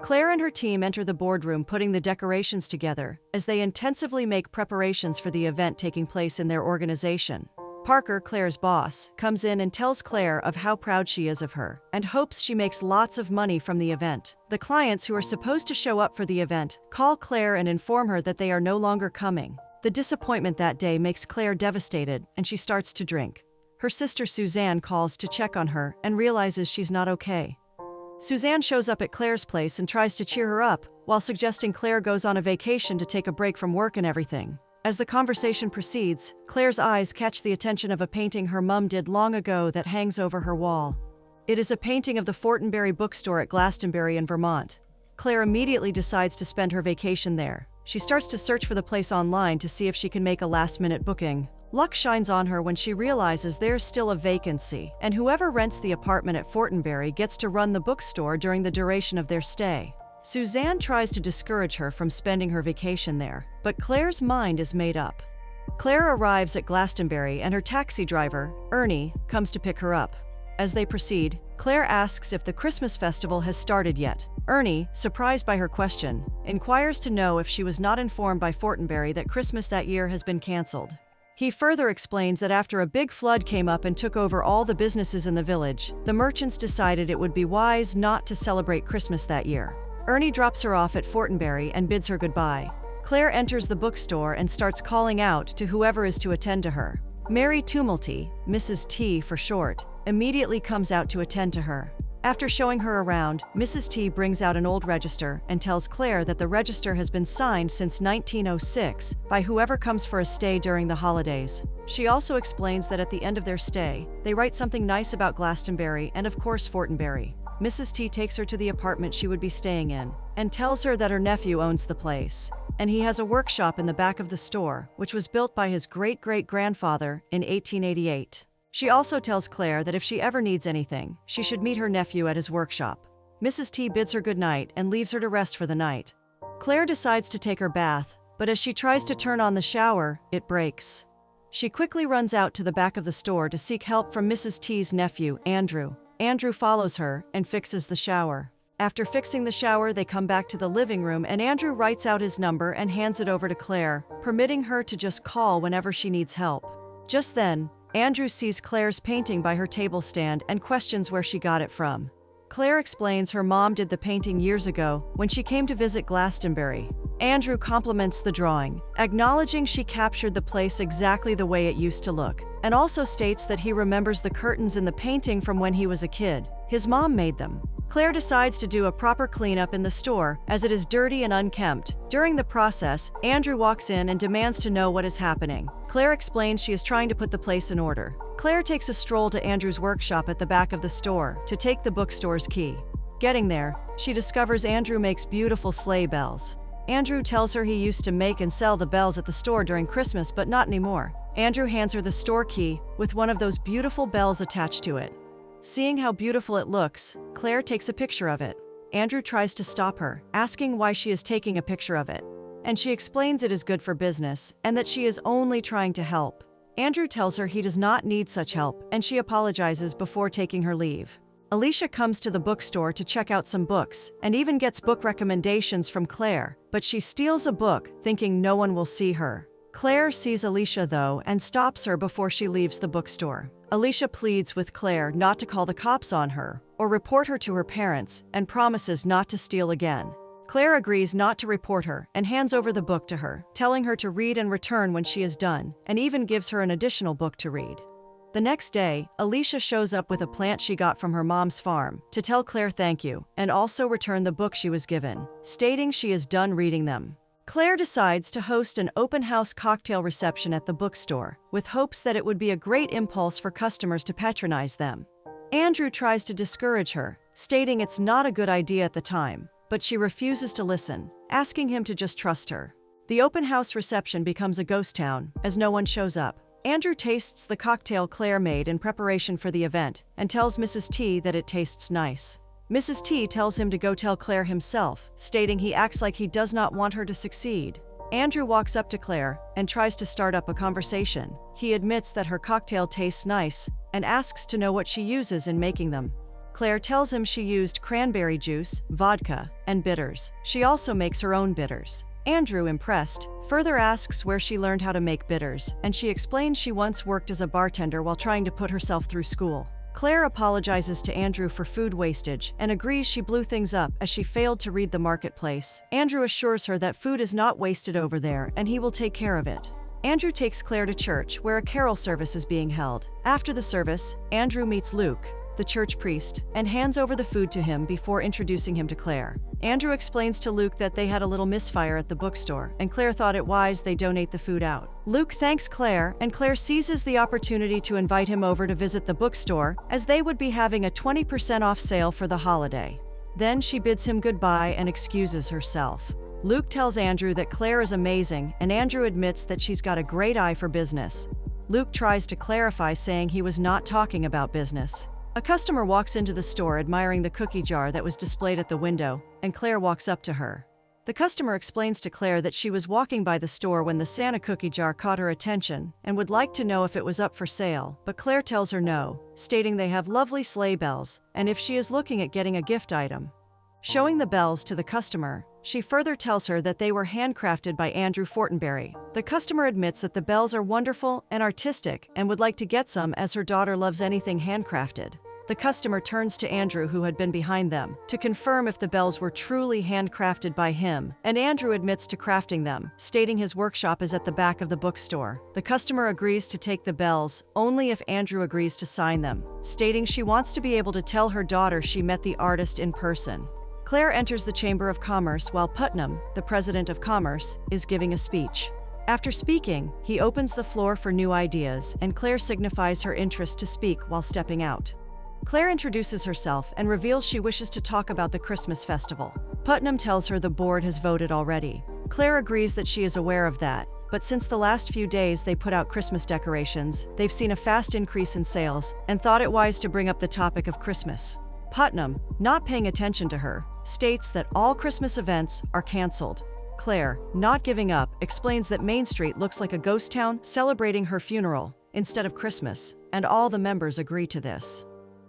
Claire and her team enter the boardroom putting the decorations together as they intensively make preparations for the event taking place in their organization. Parker, Claire's boss, comes in and tells Claire of how proud she is of her and hopes she makes lots of money from the event. The clients who are supposed to show up for the event call Claire and inform her that they are no longer coming. The disappointment that day makes Claire devastated and she starts to drink. Her sister Suzanne calls to check on her and realizes she's not okay. Suzanne shows up at Claire's place and tries to cheer her up, while suggesting Claire goes on a vacation to take a break from work and everything. As the conversation proceeds, Claire's eyes catch the attention of a painting her mom did long ago that hangs over her wall. It is a painting of the Fortenberry bookstore at Glastonbury in Vermont. Claire immediately decides to spend her vacation there. She starts to search for the place online to see if she can make a last-minute booking. Luck shines on her when she realizes there's still a vacancy, and whoever rents the apartment at Fortenberry gets to run the bookstore during the duration of their stay. Suzanne tries to discourage her from spending her vacation there, but Claire's mind is made up. Claire arrives at Glastonbury and her taxi driver, Ernie, comes to pick her up. As they proceed, Claire asks if the Christmas festival has started yet. Ernie, surprised by her question, inquires to know if she was not informed by Fortenberry that Christmas that year has been canceled. He further explains that after a big flood came up and took over all the businesses in the village, the merchants decided it would be wise not to celebrate Christmas that year. Ernie drops her off at Fortenberry and bids her goodbye. Claire enters the bookstore and starts calling out to whoever is to attend to her. Mary Tumulty, Mrs. T for short, immediately comes out to attend to her. After showing her around, Mrs. T brings out an old register and tells Claire that the register has been signed since 1906 by whoever comes for a stay during the holidays. She also explains that at the end of their stay, they write something nice about Glastonbury and of course Fortenberry. Mrs. T takes her to the apartment she would be staying in and tells her that her nephew owns the place, and he has a workshop in the back of the store, which was built by his great-great-grandfather in 1888. She also tells Claire that if she ever needs anything, she should meet her nephew at his workshop. Mrs. T bids her goodnight and leaves her to rest for the night. Claire decides to take her bath, but as she tries to turn on the shower, it breaks. She quickly runs out to the back of the store to seek help from Mrs. T's nephew, Andrew. Andrew follows her and fixes the shower. After fixing the shower, they come back to the living room and Andrew writes out his number and hands it over to Claire, permitting her to just call whenever she needs help. Just then, Andrew sees Claire's painting by her table stand and questions where she got it from. Claire explains her mom did the painting years ago when she came to visit Glastonbury. Andrew compliments the drawing, acknowledging she captured the place exactly the way it used to look, and also states that he remembers the curtains in the painting from when he was a kid. His mom made them. Claire decides to do a proper cleanup in the store as it is dirty and unkempt. During the process, Andrew walks in and demands to know what is happening. Claire explains she is trying to put the place in order. Claire takes a stroll to Andrew's workshop at the back of the store to take the bookstore's key. Getting there, she discovers Andrew makes beautiful sleigh bells. Andrew tells her he used to make and sell the bells at the store during Christmas, but not anymore. Andrew hands her the store key with one of those beautiful bells attached to it. Seeing how beautiful it looks, Claire takes a picture of it. Andrew tries to stop her, asking why she is taking a picture of it. And she explains it is good for business and that she is only trying to help. Andrew tells her he does not need such help and she apologizes before taking her leave. Alicia comes to the bookstore to check out some books and even gets book recommendations from Claire, but she steals a book thinking no one will see her. Claire sees Alicia though and stops her before she leaves the bookstore. Alicia pleads with Claire not to call the cops on her or report her to her parents and promises not to steal again. Claire agrees not to report her and hands over the book to her, telling her to read and return when she is done, and even gives her an additional book to read. The next day, Alicia shows up with a plant she got from her mom's farm to tell Claire thank you and also return the book she was given, stating she is done reading them. Claire decides to host an open house cocktail reception at the bookstore, with hopes that it would be a great impulse for customers to patronize them. Andrew tries to discourage her, stating it's not a good idea at the time, but she refuses to listen, asking him to just trust her. The open house reception becomes a ghost town, as no one shows up. Andrew tastes the cocktail Claire made in preparation for the event, and tells Mrs. T that it tastes nice. Mrs. T tells him to go tell Claire himself, stating he acts like he does not want her to succeed. Andrew walks up to Claire and tries to start up a conversation. He admits that her cocktail tastes nice and asks to know what she uses in making them. Claire tells him she used cranberry juice, vodka, and bitters. She also makes her own bitters. Andrew, impressed, further asks where she learned how to make bitters, and she explains she once worked as a bartender while trying to put herself through school. Claire apologizes to Andrew for food wastage and agrees she blew things up as she failed to read the marketplace. Andrew assures her that food is not wasted over there and he will take care of it. Andrew takes Claire to church where a carol service is being held. After the service, Andrew meets Luke, the church priest, and hands over the food to him before introducing him to Claire. Andrew explains to Luke that they had a little misfire at the bookstore, and Claire thought it wise they donate the food out. Luke thanks Claire, and Claire seizes the opportunity to invite him over to visit the bookstore, as they would be having a 20% off sale for the holiday. Then she bids him goodbye and excuses herself. Luke tells Andrew that Claire is amazing, and Andrew admits that she's got a great eye for business. Luke tries to clarify, saying he was not talking about business. A customer walks into the store admiring the cookie jar that was displayed at the window, and Claire walks up to her. The customer explains to Claire that she was walking by the store when the Santa cookie jar caught her attention and would like to know if it was up for sale, but Claire tells her no, stating they have lovely sleigh bells, and if she is looking at getting a gift item. Showing the bells to the customer, she further tells her that they were handcrafted by Andrew Fortenberry. The customer admits that the bells are wonderful and artistic and would like to get some as her daughter loves anything handcrafted. The customer turns to Andrew, who had been behind them, to confirm if the bells were truly handcrafted by him, and Andrew admits to crafting them, stating his workshop is at the back of the bookstore. The customer agrees to take the bells only if Andrew agrees to sign them, stating she wants to be able to tell her daughter she met the artist in person. Claire enters the Chamber of Commerce while Putnam, the president of Commerce, is giving a speech. After speaking, he opens the floor for new ideas, and Claire signifies her interest to speak while stepping out. Claire introduces herself and reveals she wishes to talk about the Christmas festival. Putnam tells her the board has voted already. Claire agrees that she is aware of that, but since the last few days they put out Christmas decorations, they've seen a fast increase in sales and thought it wise to bring up the topic of Christmas. Putnam, not paying attention to her, states that all Christmas events are canceled. Claire, not giving up, explains that Main Street looks like a ghost town celebrating her funeral instead of Christmas, and all the members agree to this.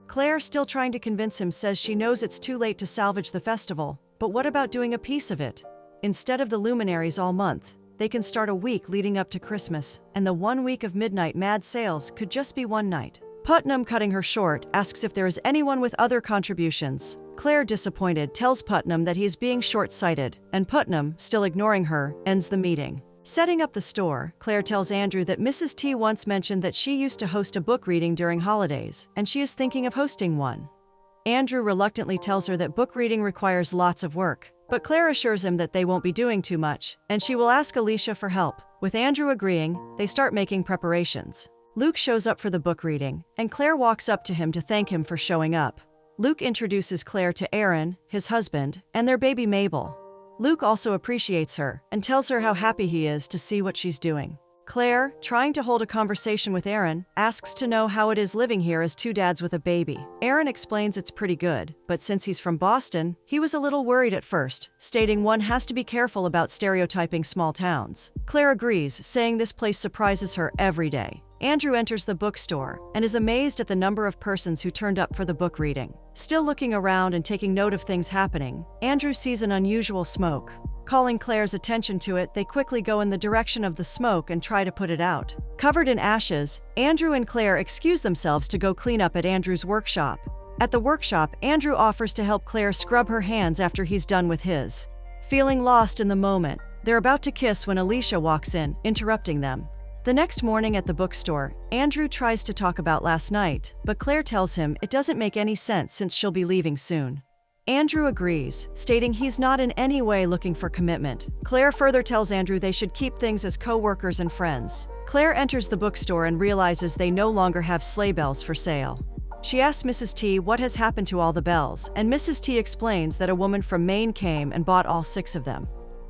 Claire, still trying to convince him, says she knows it's too late to salvage the festival, but what about doing a piece of it? Instead of the luminaries all month, they can start a week leading up to Christmas, and the 1 week of midnight mad sales could just be one night. Putnam, cutting her short, asks if there is anyone with other contributions. Claire, disappointed, tells Putnam that he is being short-sighted, and Putnam, still ignoring her, ends the meeting. Setting up the store, Claire tells Andrew that Mrs. T once mentioned that she used to host a book reading during holidays, and she is thinking of hosting one. Andrew reluctantly tells her that book reading requires lots of work, but Claire assures him that they won't be doing too much, and she will ask Alicia for help. With Andrew agreeing, they start making preparations. Luke shows up for the book reading, and Claire walks up to him to thank him for showing up. Luke introduces Claire to Aaron, his husband, and their baby Mabel. Luke also appreciates her and tells her how happy he is to see what she's doing. Claire, trying to hold a conversation with Aaron, asks to know how it is living here as two dads with a baby. Aaron explains it's pretty good, but since he's from Boston, he was a little worried at first, stating one has to be careful about stereotyping small towns. Claire agrees, saying this place surprises her every day. Andrew enters the bookstore and is amazed at the number of persons who turned up for the book reading. Still looking around and taking note of things happening, Andrew sees an unusual smoke. Calling Claire's attention to it, they quickly go in the direction of the smoke and try to put it out. Covered in ashes, Andrew and Claire excuse themselves to go clean up at Andrew's workshop. At the workshop, Andrew offers to help Claire scrub her hands after he's done with his. Feeling lost in the moment, they're about to kiss when Alicia walks in, interrupting them. The next morning at the bookstore, Andrew tries to talk about last night, but Claire tells him it doesn't make any sense since she'll be leaving soon. Andrew agrees, stating he's not in any way looking for commitment. Claire further tells Andrew they should keep things as co-workers and friends. Claire enters the bookstore and realizes they no longer have sleigh bells for sale. She asks Mrs. T what has happened to all the bells, and Mrs. T explains that a woman from Maine came and bought all 6 of them.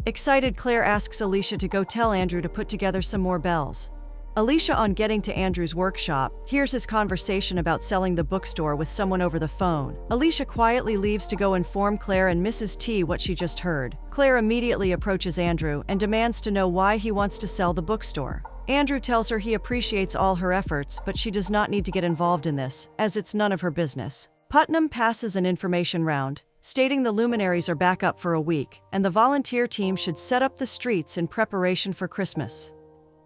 Excited, Claire asks Alicia to go tell Andrew to put together some more bells. Alicia, on getting to Andrew's workshop, hears his conversation about selling the bookstore with someone over the phone. Alicia quietly leaves to go inform Claire and Mrs. T what she just heard. Claire immediately approaches Andrew and demands to know why he wants to sell the bookstore. Andrew tells her he appreciates all her efforts, but she does not need to get involved in this, as it's none of her business. Putnam passes an information round, stating the luminaries are back up for a week, and the volunteer team should set up the streets in preparation for Christmas.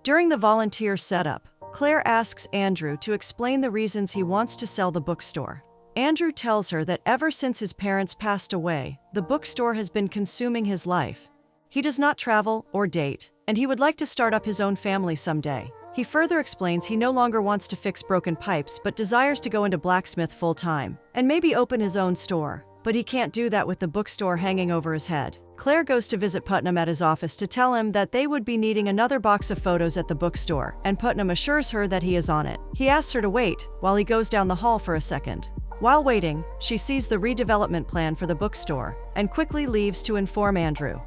During the volunteer setup, Claire asks Andrew to explain the reasons he wants to sell the bookstore. Andrew tells her that ever since his parents passed away, the bookstore has been consuming his life. He does not travel or date, and he would like to start up his own family someday. He further explains he no longer wants to fix broken pipes but desires to go into blacksmith full-time, and maybe open his own store. But he can't do that with the bookstore hanging over his head. Claire goes to visit Putnam at his office to tell him that they would be needing another box of photos at the bookstore, and Putnam assures her that he is on it. He asks her to wait while he goes down the hall for a second. While waiting, she sees the redevelopment plan for the bookstore and quickly leaves to inform Andrew.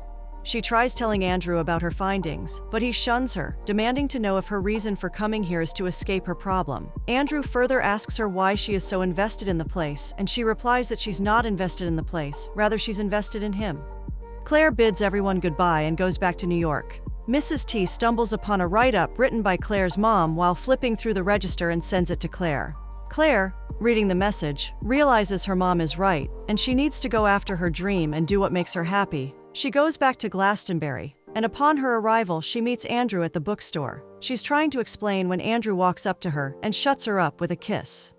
She tries telling Andrew about her findings, but he shuns her, demanding to know if her reason for coming here is to escape her problem. Andrew further asks her why she is so invested in the place, and she replies that she's not invested in the place, rather she's invested in him. Claire bids everyone goodbye and goes back to New York. Mrs. T stumbles upon a write-up written by Claire's mom while flipping through the register and sends it to Claire. Claire, reading the message, realizes her mom is right, and she needs to go after her dream and do what makes her happy. She goes back to Glastonbury, and upon her arrival she meets Andrew at the bookstore. She's trying to explain when Andrew walks up to her and shuts her up with a kiss.